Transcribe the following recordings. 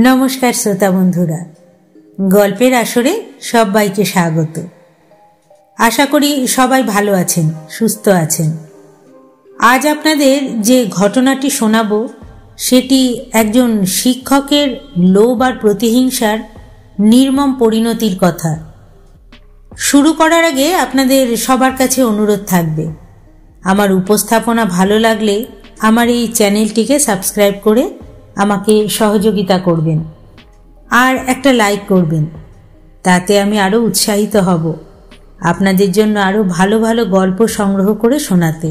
নমস্কার শ্রোতা বন্ধুরা, গল্পের আসরে সবাইকে স্বাগত। আশা করি সবাই ভালো আছেন, সুস্থ আছেন। আজ আপনাদের যে ঘটনাটি শোনাবো সেটি একজন শিক্ষকের লোভ আর প্রতিহিংসার নির্মম পরিণতির কথা। শুরু করার আগে আপনাদের সবার কাছে অনুরোধ থাকবে, আমার উপস্থাপনা ভালো লাগলে আমার এই চ্যানেলটিকে সাবস্ক্রাইব করে আমাকে সহযোগিতা করবেন আর একটা লাইক করবেন। তাতে আমি আরও উৎসাহিত হব আপনাদের জন্য আরও ভালো ভালো গল্প সংগ্রহ করে শোনাতে।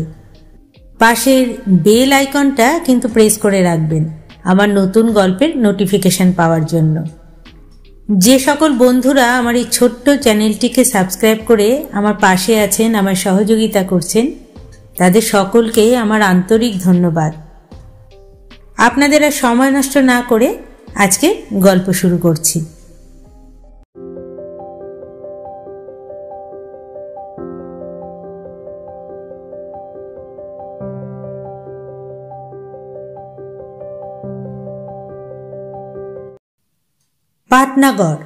পাশের বেল আইকনটা কিন্তু প্রেস করে রাখবেন আমার নতুন গল্পের নোটিফিকেশন পাওয়ার জন্য। যে সকল বন্ধুরা আমার এই ছোট্ট চ্যানেলটিকে সাবস্ক্রাইব করে আমার পাশে আছেন, আমার সহযোগিতা করছেন, তাদের সকলকে আমার আন্তরিক ধন্যবাদ। আপনাদের আর সময় নষ্ট না করে আজকে গল্প শুরু করছি। পাটনাগড়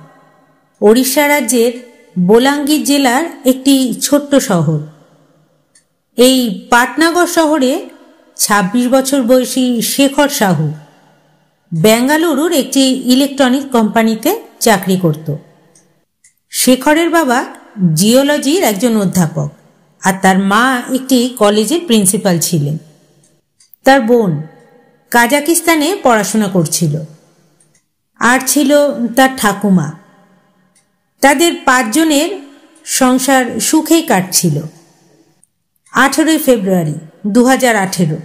ওড়িশা রাজ্যের বোলাঙ্গীর জেলার একটি ছোট্ট শহর। এই পাটনাগড় শহরে ২৬ বছর বয়সী শেখর সাহু বেঙ্গালুরুর একটি ইলেকট্রনিক কোম্পানিতে চাকরি করত। শেখরের বাবা জিওলজির একজন অধ্যাপক আর তার মা একটি কলেজের প্রিন্সিপাল ছিলেন। তার বোন কাজাকিস্তানে পড়াশোনা করছিল, আর ছিল তার ঠাকুমা। তাদের ৫ জনের সংসার সুখেই কাটছিল। ১৮ ফেব্রুয়ারি ২০১৮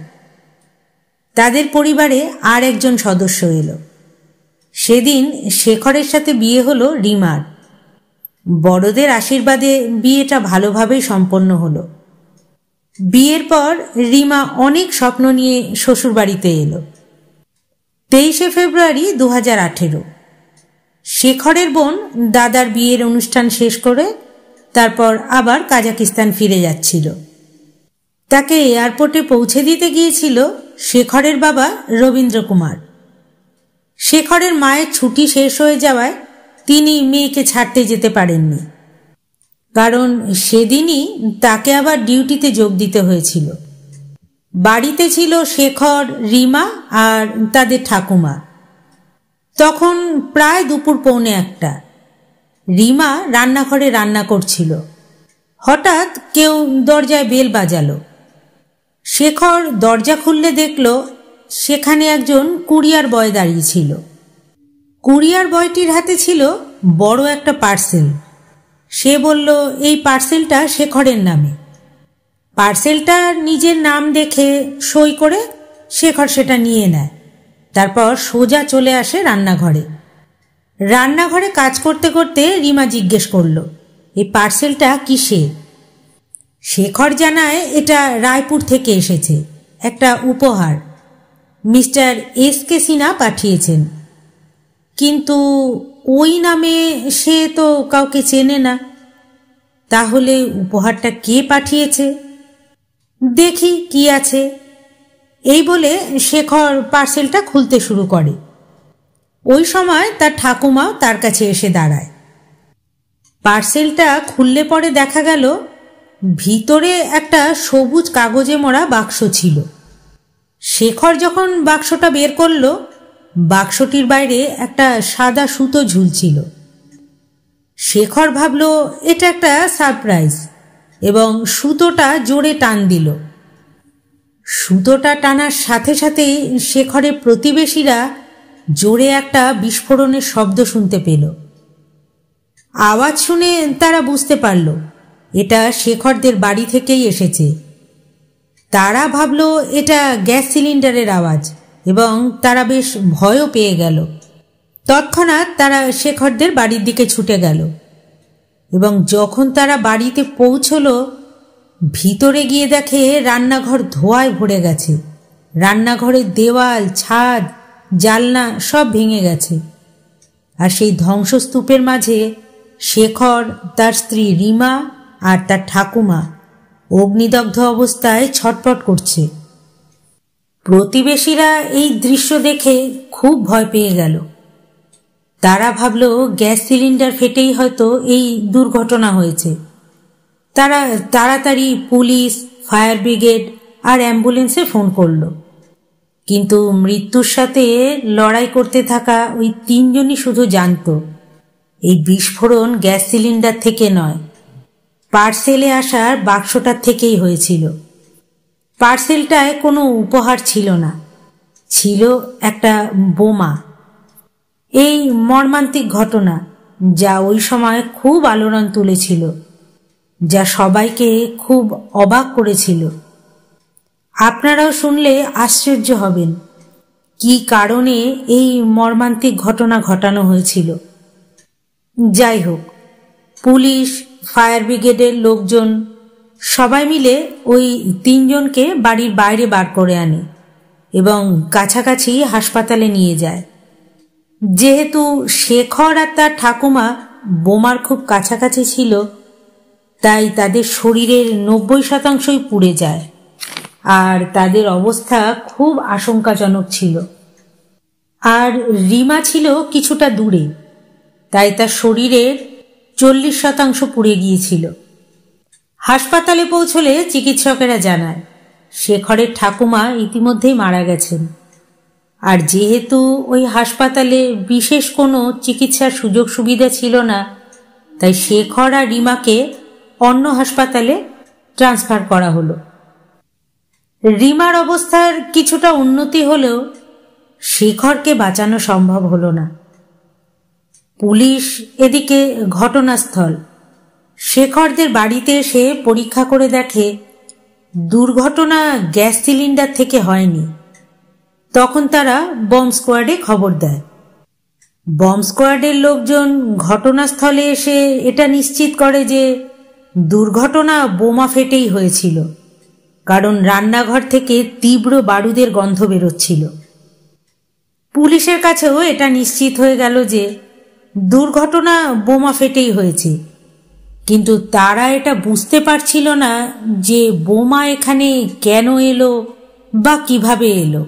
তাদের পরিবারে আর একজন সদস্য এলো। সেদিন শেখরের সাথে বিয়ে হলো রিমার। বড়দের আশীর্বাদে বিয়েটা ভালোভাবেই সম্পন্ন হলো। বিয়ের পর রিমা অনেক স্বপ্ন নিয়ে শ্বশুরবাড়িতে এলো। ২৩ ফেব্রুয়ারি ২০১৮ শেখরের বোন দাদার বিয়ের অনুষ্ঠান শেষ করে তারপর আবার কাজাকিস্তান ফিরে যাচ্ছিল। তাকে এয়ারপোর্টে পৌঁছে দিতে গিয়েছিল শেখরের বাবা রবীন্দ্র কুমার। শেখরের মায়ের ছুটি শেষ হয়ে যাওয়ায় তিনি মেয়েকে ছাড়তে যেতে পারেননি, কারণ সেদিনই তাকে আবার ডিউটিতে যোগ দিতে হয়েছিল। বাড়িতে ছিল শেখর, রিমা আর তাদের ঠাকুমা। তখন প্রায় দুপুর ১:৩০। রিমা রান্নাঘরে রান্না করছিল। হঠাৎ কেউ দরজায় বেল বাজালো। শেখর দরজা খুললে দেখল সেখানে একজন কুরিয়ার বয় দাঁড়িয়েছিল। কুরিয়ার বয়টির হাতে ছিল বড় একটা পার্সেল। সে বলল এই পার্সেলটা শেখরের নামে। পার্সেলটা নিজের নাম দেখে সই করে শেখর সেটা নিয়ে নেয়। তারপর সোজা চলে আসে রান্নাঘরে। রান্নাঘরে কাজ করতে করতে রিমা জিজ্ঞেস করল, এই পার্সেলটা কিসের? শেখর জানায় এটা রায়পুর থেকে এসেছে, একটা উপহার। Mister S K. সিনহা পাঠিয়েছেন, কিন্তু ওই নামে সে তো কাউকে চেনে না। তাহলে উপহারটা কে পাঠিয়েছে? দেখি কি আছে। এই বলে শেখর পার্সেলটা খুলতে শুরু করে। ওই সময় তার ঠাকুমা তার কাছে এসে দাঁড়ায়। পার্সেলটা খুললে পরে দেখা গেল ভিতরে একটা সবুজ কাগজে মোড়া বাক্স ছিল। শেখর যখন বাক্সটা বের করল, বাক্সটির বাইরে একটা সাদা সুতো ঝুলছিল। শেখর ভাবল এটা একটা সারপ্রাইজ এবং সুতোটা জোরে টান দিল। সুতোটা টানার সাথে সাথেই শেখরের প্রতিবেশীরা জোরে একটা বিস্ফোরণের শব্দ শুনতে পেল। আওয়াজ শুনে তারা বুঝতে পারল এটা শেখরদের বাড়ি থেকেই এসেছে। তারা ভাবল এটা গ্যাস সিলিন্ডারের আওয়াজ এবং তারা বেশ ভয়ও পেয়ে গেল। তৎক্ষণাৎ তারা শেখরদের বাড়ির দিকে ছুটে গেল এবং যখন তারা বাড়িতে পৌঁছল, ভিতরে গিয়ে দেখে রান্নাঘর ধোঁয়ায় ভরে গেছে। রান্নাঘরের দেওয়াল, ছাদ, জানলা সব ভেঙে গেছে। আর সেই ধ্বংসস্তূপের মাঝে শেখর, তার স্ত্রী রিমা আর তার ঠাকুমা অগ্নিদগ্ধ অবস্থায় ছটফট করছে। প্রতিবেশীরা এই দৃশ্য দেখে খুব ভয় পেয়ে গেল তারা ভাবল গ্যাস সিলিন্ডার ফেটেই হয়তো এই দুর্ঘটনা হয়েছে। তারা তাড়াতাড়ি পুলিশ, ফায়ার ব্রিগেড আর অ্যাম্বুলেন্সে ফোন করল। কিন্তু মৃত্যুর সাথে লড়াই করতে থাকা ওই 3 জনই শুধু জানত এই বিস্ফোরণ গ্যাস সিলিন্ডার থেকে নয়, পার্সেলে আসার বাক্সটার থেকেই হয়েছিল। পার্সেলটায় কোনো উপহার ছিল না, ছিল একটা বোমা। এই মর্মান্তিক ঘটনা, যা ওই সময় খুব আলোড়ন তুলেছিল, যা সবাইকে খুব অবাক করেছিল। আপনারাও শুনলে আশ্চর্য হবেন কি কারণে এই মর্মান্তিক ঘটনা ঘটানো হয়েছিল। যাই হোক, পুলিশ, ফায়ার ব্রিগেডের লোকজন সবাই মিলে ওই 3 জনকে বাড়ির বাইরে বার করে আনে এবং কাছাকাছি হাসপাতালে নিয়ে যায়। যেহেতু শেখর আর তার ঠাকুমা বোমার খুব কাছাকাছি ছিল, তাই তাদের শরীরের 90% পুড়ে যায় আর তাদের অবস্থা খুব আশঙ্কাজনক ছিল। আর রিমা ছিল কিছুটা দূরে, তাই তার শরীরের 40% পুড়ে গিয়েছিল। হাসপাতালে পৌঁছলে চিকিৎসকেরা জানায় শেখরের ঠাকুমা ইতিমধ্যেই মারা গেছেন। আর যেহেতু ওই হাসপাতালে বিশেষ কোনো চিকিৎসার সুযোগ সুবিধা ছিল না, তাই শেখর আর রিমাকে অন্য হাসপাতালে ট্রান্সফার করা হলো। রিমার অবস্থার কিছুটা উন্নতি হলেও শেখরকে বাঁচানো সম্ভব হলো না। পুলিশ এদিকে ঘটনাস্থল শেখরদের বাড়িতে এসে পরীক্ষা করে দেখে দুর্ঘটনা গ্যাস সিলিন্ডার থেকে হয়নি। তখন তারা বম্ব স্কোয়াডে খবর দেয়। বম্ব স্কোয়াডের লোকজন ঘটনাস্থলে এসে এটা নিশ্চিত করে যে দুর্ঘটনা বোমা ফেটেই হয়েছিল, কারণ রান্নাঘর থেকে তীব্র বারুদের গন্ধ বেরোচ্ছিল। পুলিশের কাছেও এটা নিশ্চিত হয়ে গেল যে দুর্ঘটনা বোমা ফেটেই হয়েছে, কিন্তু তারা এটা বুঝতে পারছিল না যে বোমা এখানে কেন এলো বা কিভাবে এলো।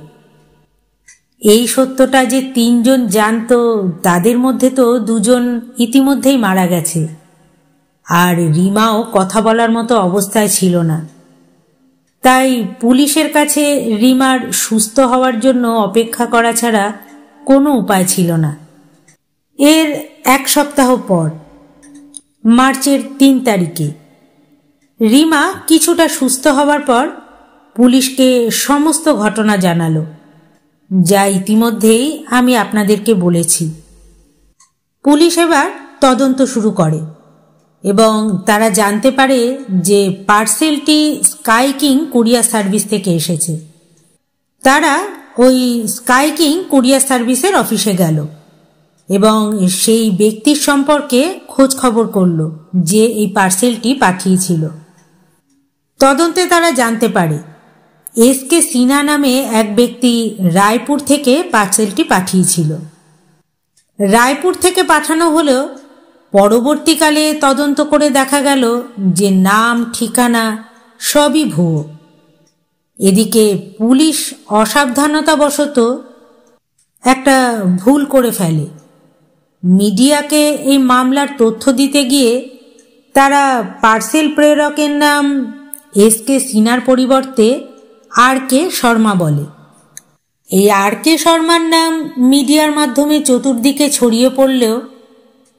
এই সত্যটা যে 3 জন জানত, তাদের মধ্যে তো 2 জন ইতিমধ্যেই মারা গেছে, আর রিমাও কথা বলার মতো অবস্থায় ছিল না। তাই পুলিশের কাছে রিমার সুস্থ হওয়ার জন্য অপেক্ষা করা ছাড়া কোনো উপায় ছিল না। এর 1 সপ্তাহ পর মার্চের 3 তারিখে রিমা কিছুটা সুস্থ হওয়ার পর পুলিশকে সমস্ত ঘটনা জানালো, যা ইতিমধ্যেই আমি আপনাদেরকে বলেছি। পুলিশ এবার তদন্ত শুরু করে এবং তারা জানতে পারে যে পার্সেলটি স্কাই কিং কুরিয়ার সার্ভিস থেকে এসেছে। তারা ওই স্কাই কিং কুরিয়ার সার্ভিসের অফিসে গেল এবং সেই ব্যক্তির সম্পর্কে খোঁজ খবর করল যে এই পার্সেলটি পাঠিয়েছিল। তদন্তে তারা জানতে পারে এসকে সিনহা নামে এক ব্যক্তি রায়পুর থেকে পার্সেলটি পাঠিয়েছিল। রায়পুর থেকে পাঠানো হলেও পরবর্তীকালে তদন্ত করে দেখা গেল যে নাম, ঠিকানা সবই ভুয়ো। এদিকে পুলিশ অসাবধানতাবশত একটা ভুল করে ফেলে। মিডিয়াকে এই মামলার তথ্য দিতে গিয়ে তারা পার্সেল প্রেরকের নাম এসকে সিনহার পরিবর্তে আর.কে. শর্মা বলে। এই আর.কে. শর্মার নাম মিডিয়ার মাধ্যমে চতুর্দিকে ছড়িয়ে পড়লেও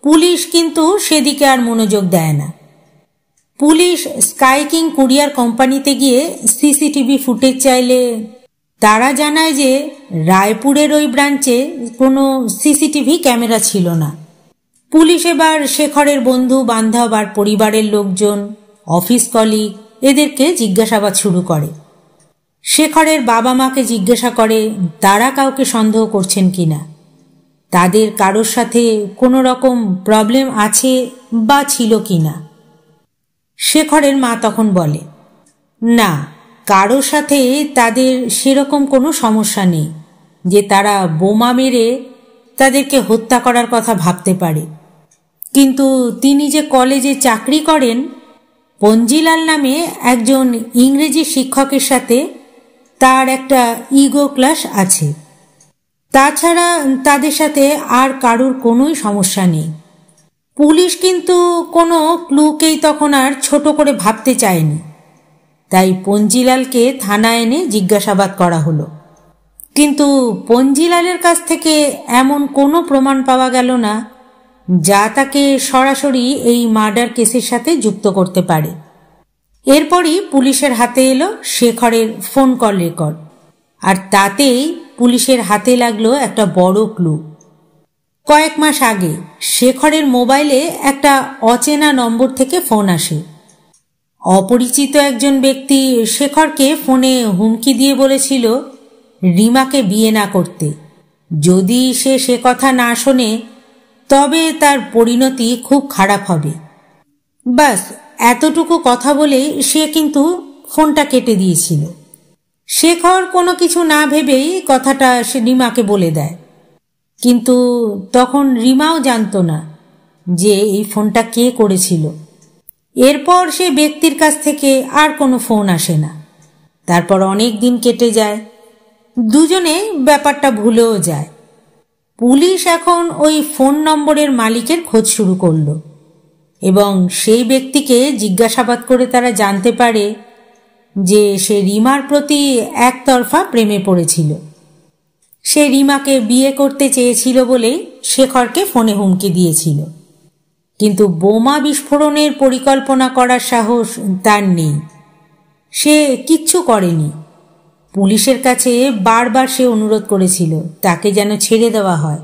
পুলিশ কিন্তু সেদিকে আর মনোযোগ দেয় না। পুলিশ স্কাই কিং কুরিয়ার কোম্পানিতে গিয়ে সিসিটিভি ফুটেজ চাইলে তারা জানায় যে রায়পুরের ওই ব্রাঞ্চে কোনো সিসিটিভি ক্যামেরা ছিল না। পুলিশ এবার শেখরের বন্ধু বান্ধব আর পরিবারের লোকজন, অফিস কলিগ এদেরকে জিজ্ঞাসাবাদ শুরু করে। শেখরের বাবা মাকে জিজ্ঞাসা করে তারা কাউকে সন্দেহ করছেন কিনা, তাদের কারোর সাথে কোনো রকম প্রবলেম আছে বা ছিল কিনা। শেখরের মা তখন বলে না, কারোর সাথে তাদের সেরকম কোনো সমস্যা নেই যে তারা বোমা মেরে তাদেরকে হত্যা করার কথা ভাবতে পারে। কিন্তু তিনি যে কলেজে চাকরি করেন, পঞ্জিলাল নামে একজন ইংরেজি শিক্ষকের সাথে তার একটা ইগো ক্লাশ আছে। তাছাড়া তাদের সাথে আর কারোর কোনোই সমস্যা নেই। পুলিশ কিন্তু কোনো ক্লুকেই তখন আর ছোট করে ভাবতে চায়নি। তাই পঞ্জিলালকে থানায় এনে জিজ্ঞাসাবাদ করা হলো। কিন্তু পঞ্জিলালের কাছ থেকে এমন কোনো প্রমাণ পাওয়া গেল না যা তাকে সরাসরি এই মার্ডার কেসের সাথে যুক্ত করতে পারে। এরপরই পুলিশের হাতে এলো শেখরের ফোন কল রেকর্ড, আর তাতেই পুলিশের হাতে লাগলো একটা বড় ক্লু। কয়েক মাস আগে শেখরের মোবাইলে একটা অচেনা নম্বর থেকে ফোন আসে। অপরিচিত একজন ব্যক্তি শেখরকে ফোনে হুমকি দিয়ে বলেছিল রিমাকে বিয়ে না করতে। যদি সে কথা না শোনে তবে তার পরিণতি খুব খারাপ হবে। বাস এতটুকু কথা বলেই সে কিন্তু ফোনটা কেটে দিয়েছিল। শেখর কোনো কিছু না ভেবেই কথাটা সে রিমাকে বলে দেয়। কিন্তু তখন রিমাও জানতো না যে এই ফোনটা কে করেছিল। এরপর সে ব্যক্তির কাছ থেকে আর কোনো ফোন আসে না। তারপর অনেক দিন কেটে যায়, দুজনে ব্যাপারটা ভুলেও যায়। পুলিশ এখন ওই ফোন নম্বরের মালিকের খোঁজ শুরু করলো এবং সেই ব্যক্তিকে জিজ্ঞাসাবাদ করে তারা জানতে পারে যে সে রিমার প্রতি একতরফা প্রেমে পড়েছিল। সে রিমাকে বিয়ে করতে চেয়েছিল বলেই শেখরকে ফোনে হুমকি দিয়েছিল। কিন্তু বোমা বিস্ফোরণের পরিকল্পনা করার সাহস তার নেই। সে কিচ্ছু করেনি। পুলিশের কাছে বারবার সে অনুরোধ করেছিল তাকে যেন ছেড়ে দেওয়া হয়,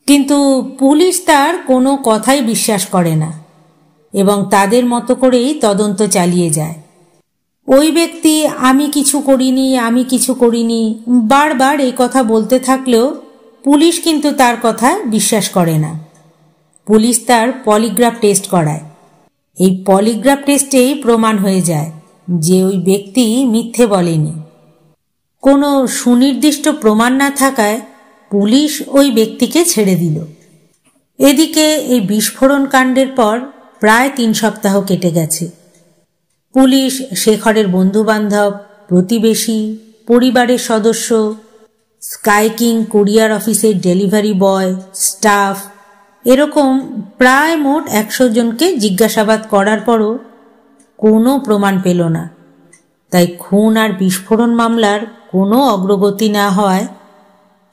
কিন্তু পুলিশ তার কোনো কথাই বিশ্বাস করে না এবং তাদের মতো করেই তদন্ত চালিয়ে যায়। ওই ব্যক্তি আমি কিছু করিনি বারবার এই কথা বলতে থাকলেও পুলিশ কিন্তু তার কথা বিশ্বাস করে না। পুলিশ তার পলিগ্রাফ টেস্ট করায়। এই পলিগ্রাফ টেস্টেই প্রমাণ হয়ে যায় যে ওই ব্যক্তি মিথ্যে বলেনি। কোনো সুনির্দিষ্ট প্রমাণ না থাকায় পুলিশ ওই ব্যক্তিকে ছেড়ে দিল। এদিকে এই বিস্ফোরণ কাণ্ডের পর প্রায় 3 সপ্তাহ কেটে গেছে। পুলিশ শেখরের বন্ধুবান্ধব, প্রতিবেশী, পরিবারের সদস্য, স্কাই কিং কুরিয়ার অফিসের ডেলিভারি বয়, স্টাফ, এরকম প্রায় মোট 100 জনকে জিজ্ঞাসাবাদ করার পরও কোনো প্রমাণ পেল না। তাই খুন আর বিস্ফোরণ মামলার কোনো অগ্রগতি না হওয়ায়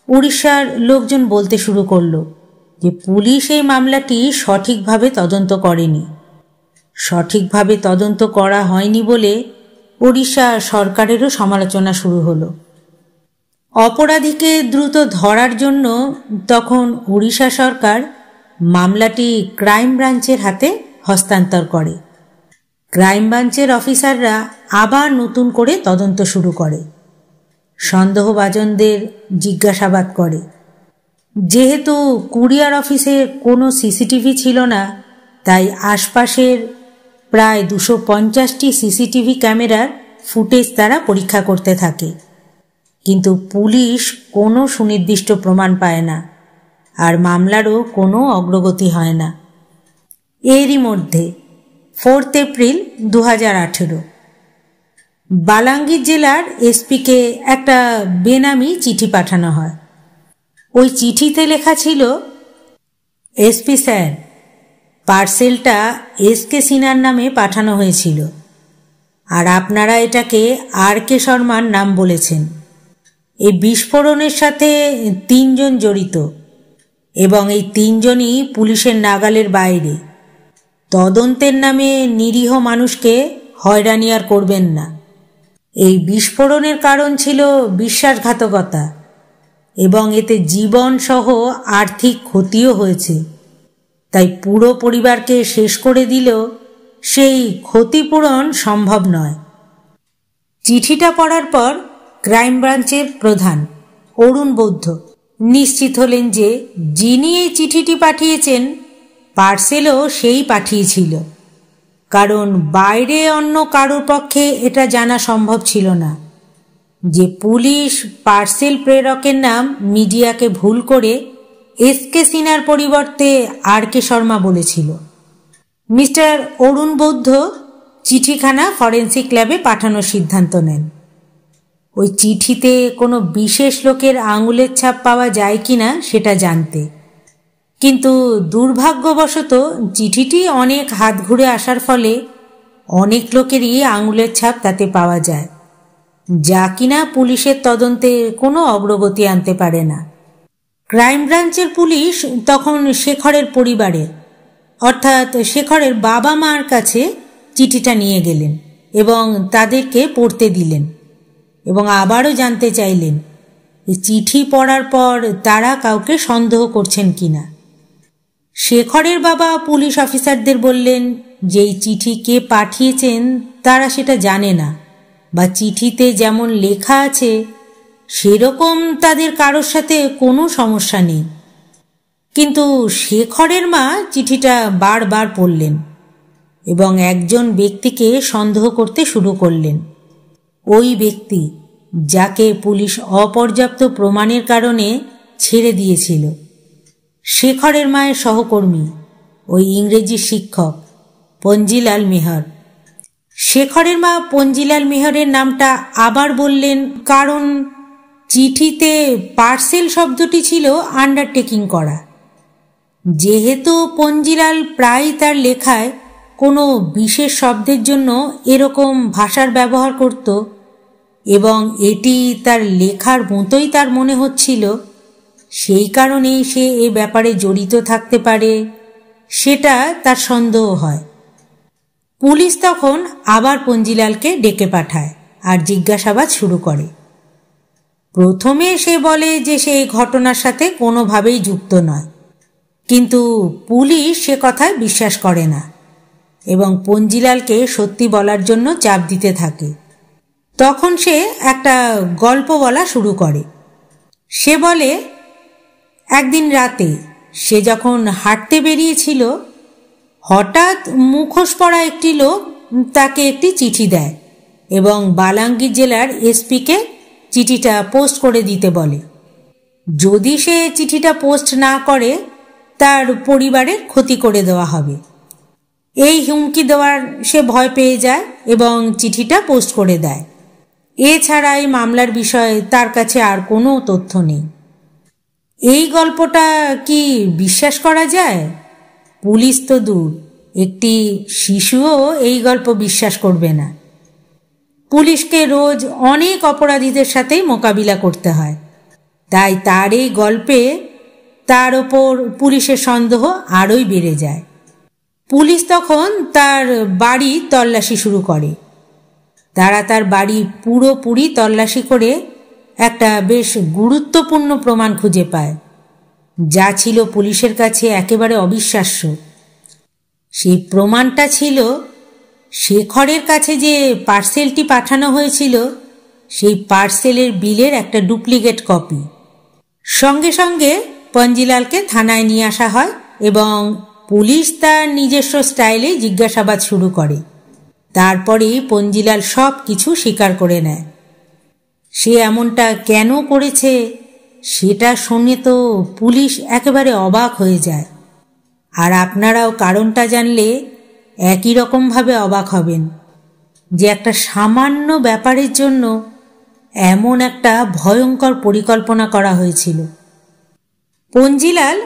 উড়িষ্যার লোকজন বলতে শুরু করলো যে পুলিশ এই মামলাটি সঠিকভাবে তদন্ত করেনি। সঠিকভাবে তদন্ত করা হয়নি বলে ওড়িশা সরকারেরও সমালোচনা শুরু হলো। অপরাধীকে দ্রুত ধরার জন্য তখন ওড়িশা সরকার মামলাটি ক্রাইম ব্রাঞ্চের হাতে হস্তান্তর করে। ক্রাইম ব্রাঞ্চের অফিসাররা আবার নতুন করে তদন্ত শুরু করে, সন্দেহভাজনদের জিজ্ঞাসাবাদ করে। যেহেতু কুরিয়ার অফিসে কোনো সিসিটিভি ছিল না, তাই আশপাশের প্রায় 250টি সিসিটিভি ক্যামেরার ফুটেজ তারা পরীক্ষা করতে থাকে। কিন্তু পুলিশ কোনো সুনির্দিষ্ট প্রমাণ পায় না, আর মামলারও কোনো অগ্রগতি হয় না। এরই মধ্যে 4 এপ্রিল 2018 বালাঙ্গীর জেলার এসপিকে একটা বেনামি চিঠি পাঠানো হয়। ওই চিঠিতে লেখা ছিল, এসপি স্যার, পার্সেলটা এসকে সিনহার নামে পাঠানো হয়েছিল, আর আপনারা এটাকে আর.কে. শর্মার নাম বলেছেন। এই বিস্ফোরণের সাথে 3 জন জড়িত এবং এই 3 জনই পুলিশের নাগালের বাইরে। তদন্তের নামে নিরীহ মানুষকে হয়রানি আর করবেন না। এই বিস্ফোরণের কারণ ছিল বিশ্বাসঘাতকতা এবং এতে জীবন সহ আর্থিক ক্ষতিও হয়েছে। তাই পুরো পরিবারকে শেষ করে দিলেও সেই ক্ষতিপূরণ সম্ভব নয়। চিঠিটা পড়ার পর ক্রাইম ব্রাঞ্চের প্রধান অরুণ বৌদ্ধ নিশ্চিত হলেন যে যিনি এই চিঠিটি পাঠিয়েছেন পার্সেলও সেই পাঠিয়েছিল, কারণ বাইরে অন্য কারোর পক্ষে এটা জানা সম্ভব ছিল না যে পুলিশ পার্সেল প্রেরকের নাম মিডিয়াকে ভুল করে এসকে সিনহার পরিবর্তে আর.কে. শর্মা বলেছিল। মিস্টার অরুণ বৌদ্ধ চিঠিখানা ফরেন্সিক ল্যাবে পাঠানোর সিদ্ধান্ত নেন। ওই চিঠিতে কোনো বিশেষ লোকের আঙুলের ছাপ পাওয়া যায় কিনা সেটা জানতে। কিন্তু দুর্ভাগ্যবশত চিঠিটি অনেক হাত ঘুরে আসার ফলে অনেক লোকেরই আঙুলের ছাপ তাতে পাওয়া যায়, যা কিনা পুলিশের তদন্তে কোনো অগ্রগতি আনতে পারে না। ক্রাইম ব্রাঞ্চের পুলিশ তখন শেখরের পরিবারের অর্থাৎ শেখরের বাবা মার কাছে চিঠিটা নিয়ে গেলেন এবং তাদেরকে পড়তে দিলেন এবং আবারও জানতে চাইলেন এই চিঠি পড়ার পর তারা কাউকে সন্দেহ করছেন কিনা। শেখরের বাবা পুলিশ অফিসারদের বললেন যে এই চিঠি কে পাঠিয়েছেন তারা সেটা জানে না, বা চিঠিতে যেমন লেখা আছে সেরকম তাদের কারোর সাথে কোনো সমস্যা নেই। কিন্তু শেখরের মা চিঠিটা বারবার পড়লেন এবং একজন ব্যক্তিকে সন্দেহ করতে শুরু করলেন। ওই ব্যক্তি যাকে পুলিশ অপর্যাপ্ত প্রমাণের কারণে ছেড়ে দিয়েছিল, শেখরের মায়ের সহকর্মী, ওই ইংরেজি শিক্ষক পঞ্জিলাল মেহর। শেখরের মা পঞ্জিলাল মেহরের নামটা আবার বললেন, কারণ চিঠিতে পার্সেল শব্দটি ছিল আন্ডারটেকিং করা। যেহেতু পঞ্জিলাল প্রায় তার লেখায় কোনো বিশেষ শব্দের জন্য এরকম ভাষার ব্যবহার করত এবং এটি তার লেখার মতোই তার মনে হচ্ছিল, সেই কারণেই সে এ ব্যাপারে জড়িত থাকতে পারে সেটা তার সন্দেহ হয়। পুলিশ তখন আবার পঞ্জিলালকে ডেকে পাঠায় আর জিজ্ঞাসাবাদ শুরু করে। প্রথমে সে বলে যে সে এই ঘটনার সাথে কোনোভাবেই যুক্ত নয়, কিন্তু পুলিশ সে কথায় বিশ্বাস করে না এবং পঞ্জিলালকে সত্যি বলার জন্য চাপ দিতে থাকে। তখন সে একটা গল্প বলা শুরু করে। সে বলে, একদিন রাতে সে যখন হাঁটতে বেরিয়েছিল, হঠাৎ মুখোশ পরা একটি লোক তাকে একটি চিঠি দেয় এবং বালাঙ্গীর জেলার এসপিকে চিঠিটা পোস্ট করে দিতে বলে। যদি সে চিঠিটা পোস্ট না করে তার পরিবারের ক্ষতি করে দেওয়া হবে। এই হুমকি দেওয়ার সে ভয় পেয়ে যায় এবং চিঠিটা পোস্ট করে দেয়। এছাড়া এই মামলার বিষয়ে তার কাছে আর কোনো তথ্য নেই। এই গল্পটা কি বিশ্বাস করা যায়? পুলিশ তো দূর, একটি শিশুও এই গল্প বিশ্বাস করবে না। পুলিশকে রোজ অনেক অপরাধীদের সাথেই মোকাবিলা করতে হয়, তাই তার এই গল্পে তার ওপর পুলিশের সন্দেহ আরোই বেড়ে যায়। পুলিশ তখন তার বাড়ি তল্লাশি শুরু করে। তারা তার বাড়ি পুরোপুরি তল্লাশি করে একটা বেশ গুরুত্বপূর্ণ প্রমাণ খুঁজে পায়, যা ছিল পুলিশের কাছে একেবারে অবিশ্বাস্য। সেই প্রমাণটা ছিল শেখরের কাছে যে পার্সেলটি পাঠানো হয়েছিল সেই পার্সেলের বিলের একটা ডুপ্লিকেট কপি। সঙ্গে সঙ্গে পঞ্জিলালকে থানায় নিয়ে আসা হয় এবং পুলিশ তার নিজস্ব স্টাইলে জিজ্ঞাসাবাদ শুরু করে। তারপরেই পঞ্জিলাল সব কিছু স্বীকার করে নেয়। সে এমনটা কেন করেছে সেটা শুনে তো পুলিশ একেবারে অবাক হয়ে যায়। আর আপনারাও কারণটা জানলে একই রকমভাবে অবাক হবেন যে একটা সামান্য ব্যাপারের জন্য এমন একটা ভয়ঙ্কর পরিকল্পনা করা হয়েছিল। পঞ্জিলাল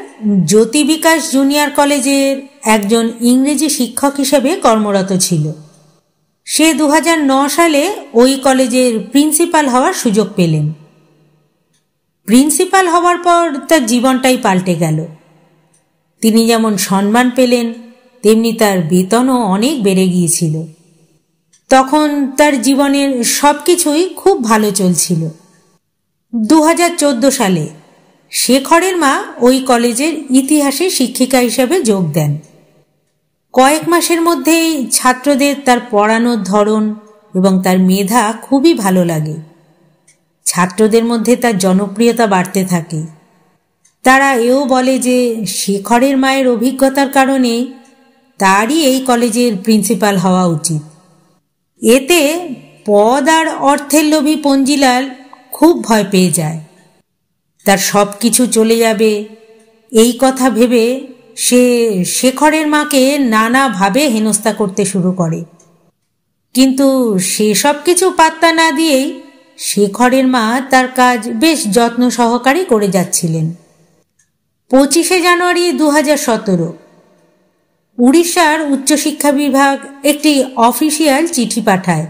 জ্যোতি বিকাশ জুনিয়র কলেজের একজন ইংরেজি শিক্ষক হিসেবে কর্মরত ছিল। সে 2009 সালে ওই কলেজের প্রিন্সিপাল হওয়ার সুযোগ পেলেন। প্রিন্সিপাল হওয়ার পর তার জীবনটাই পাল্টে গেল। তিনি যেমন সম্মান পেলেন তেমনি তার বেতনও অনেক বেড়ে গিয়েছিল। তখন তার জীবনের সব কিছুই খুব ভালো চলছিল। 2014 সালে শেখরের মা ওই কলেজের ইতিহাসে শিক্ষিকা হিসেবে যোগ দেন। কয়েক মাসের মধ্যেই ছাত্রদের তার পড়ানোর ধরন এবং তার মেধা খুবই ভালো লাগে। ছাত্রদের মধ্যে তার জনপ্রিয়তা বাড়তে থাকে। তারা এও বলে যে শেখরের মায়ের অভিজ্ঞতার কারণে তারই এই কলেজের প্রিন্সিপাল হওয়া উচিত। এতে পদ আর অর্থের লোভী পঞ্জিলাল খুব ভয় পেয়ে যায়। তার সব কিছু চলে যাবে এই কথা ভেবে সে শেখরের মাকে নানাভাবে হেনস্থা করতে শুরু করে। কিন্তু সে সব কিছু পাত্তা না দিয়েই শেখরের মা তার কাজ বেশ যত্ন সহকারে করে যাচ্ছিলেন। 25শে জানুয়ারি 2017 উড়িষ্যার উচ্চশিক্ষা বিভাগ একটি অফিসিয়াল চিঠি পাঠায়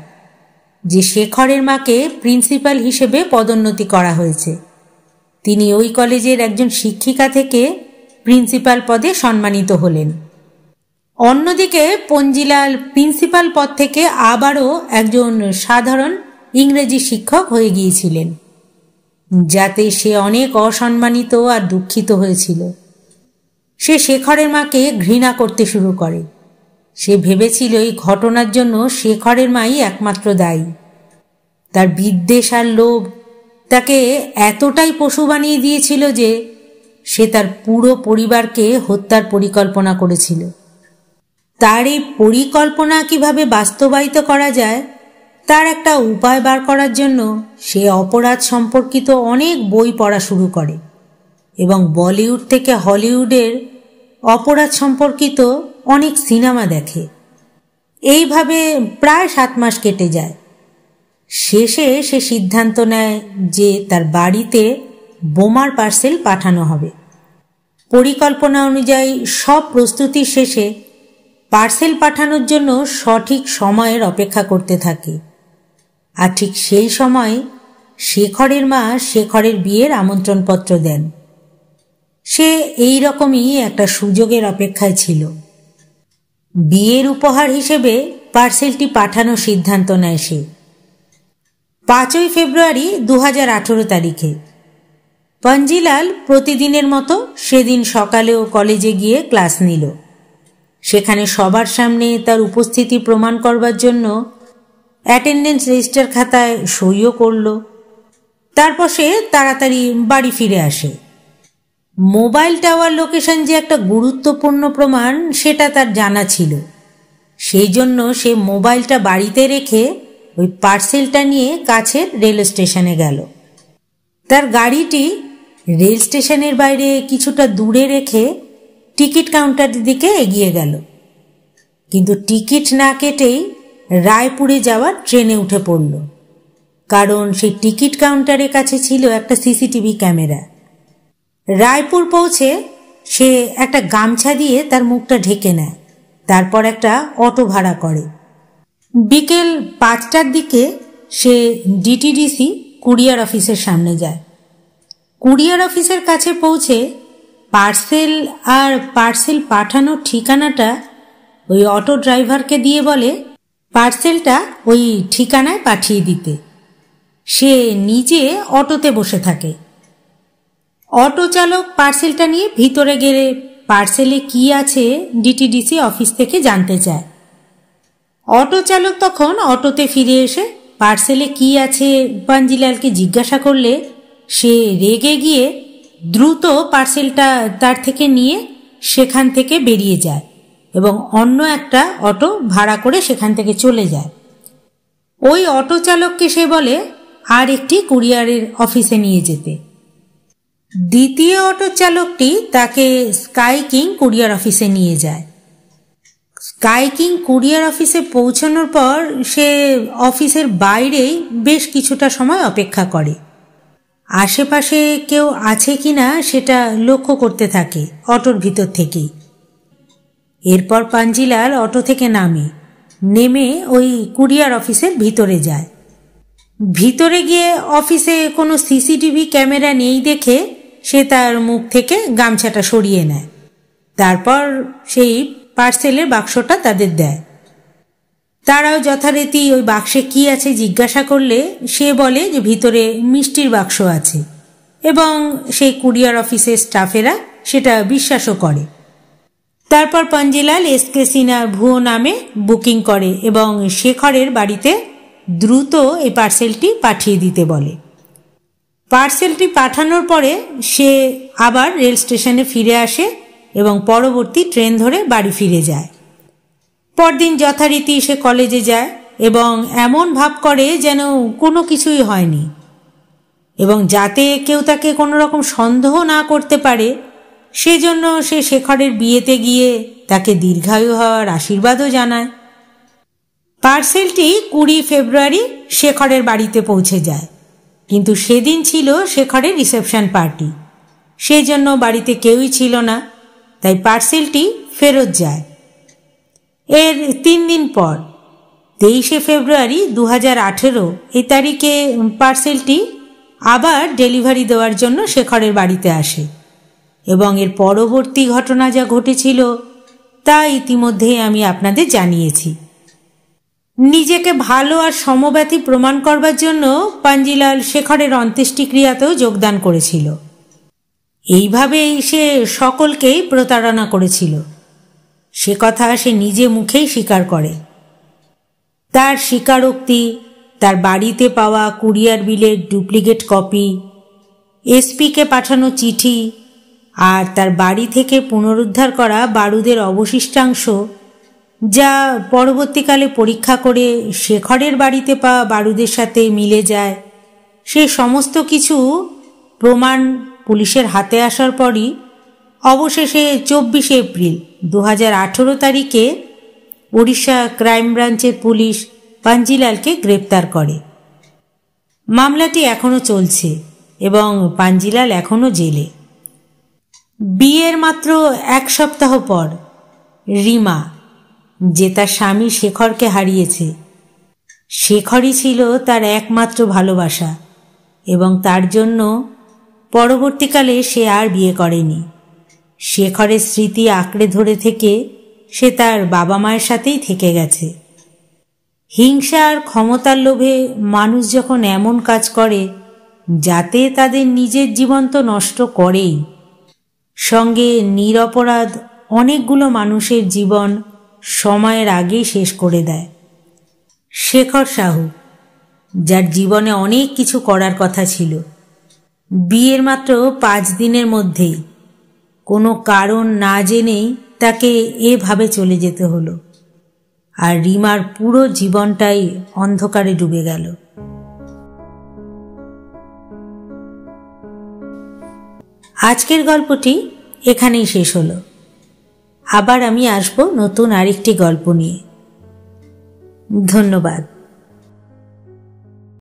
যে শেখরের মাকে প্রিন্সিপাল হিসেবে পদোন্নতি করা হয়েছে। তিনি ওই কলেজের একজন শিক্ষিকা থেকে প্রিন্সিপাল পদে সম্মানিত হলেন। অন্যদিকে পঞ্জিলাল প্রিন্সিপাল পদ থেকে আবারও একজন সাধারণ ইংরেজি শিক্ষক হয়ে গিয়েছিলেন, যাতে সে অনেক অসম্মানিত আর দুঃখিত হয়েছিল। সে শেখরের মাকে ঘৃণা করতে শুরু করে। সে ভেবেছিল এই ঘটনার জন্য শেখরের মাই একমাত্র দায়ী। তার বিদ্বেষ আর লোভ তাকে এতটাই পশু বানিয়ে দিয়েছিল যে সে তার পুরো পরিবারকে হত্যার পরিকল্পনা করেছিল। তার এই পরিকল্পনা কিভাবে বাস্তবায়িত করা যায় তার একটা উপায় বার করার জন্য সে অপরাধ সম্পর্কিত অনেক বই পড়া শুরু করে এবং বলিউড থেকে হলিউডের অপরাধ সম্পর্কিত অনেক সিনেমা দেখে। এইভাবে প্রায় 7 মাস কেটে যায়। শেষে সে সিদ্ধান্ত নেয় যে তার বাড়িতে বোমার পার্সেল পাঠানো হবে। পরিকল্পনা অনুযায়ী সব প্রস্তুতি শেষে পার্সেল পাঠানোর জন্য সঠিক সময়ের অপেক্ষা করতে থাকে। আর ঠিক সেই সময় শেখরের মা শেখরের বিয়ের আমন্ত্রণপত্র দেন। সে এই রকমই একটা সুযোগের অপেক্ষায় ছিল। বিয়ের উপহার হিসেবে পার্সেলটি পাঠানোর সিদ্ধান্ত নেয় সে। 5ই ফেব্রুয়ারি 2018 তারিখে পঞ্জিলাল প্রতিদিনের মতো সেদিন সকালেও কলেজে গিয়ে ক্লাস নিল। সেখানে সবার সামনে তার উপস্থিতি প্রমাণ করবার জন্য অ্যাটেন্ডেন্স রেজিস্টার খাতায় সইও করল। তারপর সে তাড়াতাড়ি বাড়ি ফিরে আসে। মোবাইল টাওয়ার লোকেশন যে একটা গুরুত্বপূর্ণ প্রমাণ সেটা তার জানা ছিল। সেই জন্য সে মোবাইলটা বাড়িতে রেখে ওই পার্সেলটা নিয়ে কাছের রেল স্টেশনে গেল। তার গাড়িটি রেল স্টেশনের বাইরে কিছুটা দূরে রেখে টিকিট কাউন্টারের দিকে এগিয়ে গেল। কিন্তু টিকিট না কেটেই রায়পুরে যাওয়ার ট্রেনে উঠে পড়ল, কারণ সেই টিকিট কাউন্টারের কাছে ছিল একটা সিসিটিভি ক্যামেরা। রায়পুর পৌঁছে সে একটা গামছা দিয়ে তার মুখটা ঢেকে নেয়। তারপর একটা অটো ভাড়া করে। বিকেল 5টার দিকে সে ডিটিডিসি কুরিয়ার অফিসের সামনে যায়। কুরিয়ার অফিসের কাছে পৌঁছে পার্সেল পাঠানোর ঠিকানাটা ওই অটো ড্রাইভারকে দিয়ে বলে পার্সেলটা ওই ঠিকানায় পাঠিয়ে দিতে। সে নিজে অটোতে বসে থাকে। অটো চালক পার্সেলটা নিয়ে ভিতরে গেলে পার্সেলে কি আছে ডিটিডিসি অফিস থেকে জানতে চায়। অটো চালক তখন অটোতে ফিরে এসে পার্সেলে কি আছে পঞ্জিলালকে জিজ্ঞাসা করলে সে রেগে গিয়ে দ্রুত পার্সেলটা তার থেকে নিয়ে সেখান থেকে বেরিয়ে যায় এবং অন্য একটা অটো ভাড়া করে সেখান থেকে চলে যায়। ওই অটো চালককে সে বলে আর একটি কুরিয়ারের অফিসে নিয়ে যেতে। দ্বিতীয় অটো চালকটি তাকে স্কাই কিং কুরিয়ার অফিসে নিয়ে যায়। স্কাই কিং কুরিয়ার অফিসে পৌঁছানোর পর সে অফিসের বাইরেই বেশ কিছুটা সময় অপেক্ষা করে। আশেপাশে কেউ আছে কিনা সেটা লক্ষ্য করতে থাকে অটোর ভিতর থেকেই। এরপর পঞ্জিলাল অটো থেকে নেমে ওই কুরিয়ার অফিসের ভিতরে যায়। ভিতরে গিয়ে অফিসে কোনো সিসিটিভি ক্যামেরা নেই দেখে সে তার মুখ থেকে গামছাটা সরিয়ে নেয়। তারপর সেই পার্সেলের বাক্সটা তাদের দেয়। তারাও যথারীতি ওই বাক্সে কি আছে জিজ্ঞাসা করলে সে বলে যে ভিতরে মিষ্টির বাক্স আছে, এবং সেই কুরিয়ার অফিসের স্টাফেরা সেটা বিশ্বাসও করে। তারপর পঞ্জিলাল এসকে সিনহা ভুয়ো নামে বুকিং করে এবং শেখরের বাড়িতে দ্রুত এই পার্সেলটি পাঠিয়ে দিতে বলে। পার্সেলটি পাঠানোর পরে সে আবার রেল স্টেশনে ফিরে আসে এবং পরবর্তী ট্রেন ধরে বাড়ি ফিরে যায়। পরদিন যথারীতি সে কলেজে যায় এবং এমন ভাব করে যেন কোনো কিছুই হয়নি, এবং যাতে কেউ তাকে কোনো রকম সন্দেহ না করতে পারে সেজন্য সে শেখরের বিয়েতে গিয়ে তাকে দীর্ঘায়ু হওয়ার আশীর্বাদও জানায়। পার্সেলটি 20 ফেব্রুয়ারি শেখরের বাড়িতে পৌঁছে যায়। কিন্তু সেদিন ছিল শেখরের রিসেপশন পার্টি, সেই জন্য বাড়িতে কেউই ছিল না, তাই পার্সেলটি ফেরত যায়। এর 3 দিন পর 23শে ফেব্রুয়ারি 2018 এই তারিখে পার্সেলটি আবার ডেলিভারি দেওয়ার জন্য শেখরের বাড়িতে আসে এবং এর পরবর্তী ঘটনা যা ঘটেছিল তা ইতিমধ্যে আমি আপনাদের জানিয়েছি। নিজেকে ভালো আর সমব্যথী প্রমাণ করবার জন্য পাঞ্জিলাল শেখরের অন্ত্যেষ্টিক্রিয়াতেও যোগদান করেছিল। এইভাবেই সে সকলকেই প্রতারণা করেছিল, সে কথা সে নিজে মুখেই স্বীকার করে। তার স্বীকারোক্তি, তার বাড়িতে পাওয়া কুরিয়ার বিলের ডুপ্লিকেট কপি, এসপিকে পাঠানো চিঠি আর তার বাড়ি থেকে পুনরুদ্ধার করা বারুদের অবশিষ্টাংশ, যা পরবর্তীকালে পরীক্ষা করে শেখরের বাড়িতে পাওয়া বারুদের সাথে মিলে যায়, সে সমস্ত কিছু প্রমাণ পুলিশের হাতে আসার পরই অবশেষে 24শে এপ্রিল 2018 তারিখে ওড়িশা ক্রাইম ব্রাঞ্চের পুলিশ পাঞ্জিলালকে গ্রেপ্তার করে। মামলাটি এখনও চলছে এবং পাঞ্জিলাল এখনও জেলে। বিয়ের মাত্র 1 সপ্তাহ পর রিমা, যে তার স্বামী শেখরকে হারিয়েছে, শেখরই ছিল তার একমাত্র ভালোবাসা এবং তার জন্য পরবর্তীকালে সে আর বিয়ে করেনি। শেখরের স্মৃতি আঁকড়ে ধরে থেকে সে তার বাবা মায়ের সাথেই থেকে গেছে। হিংসা আর ক্ষমতার লোভে মানুষ যখন এমন কাজ করে যাতে তাদের নিজের জীবন তো নষ্ট করেই, সঙ্গে নিরপরাধ অনেকগুলো মানুষের জীবন সময়ের আগেই শেষ করে দেয়। শেখর সাহু, যার জীবনে অনেক কিছু করার কথা ছিল, বিয়ের মাত্র 5 দিনের মধ্যেই কোনো কারণ না জেনেই তাকে এভাবে চলে যেতে হলো, আর রিমার পুরো জীবনটাই অন্ধকারে ডুবে গেল। আজকের গল্পটি এখানেই শেষ হলো। আবার আমি আসব নতুন আরেকটি গল্প নিয়ে। ধন্যবাদ।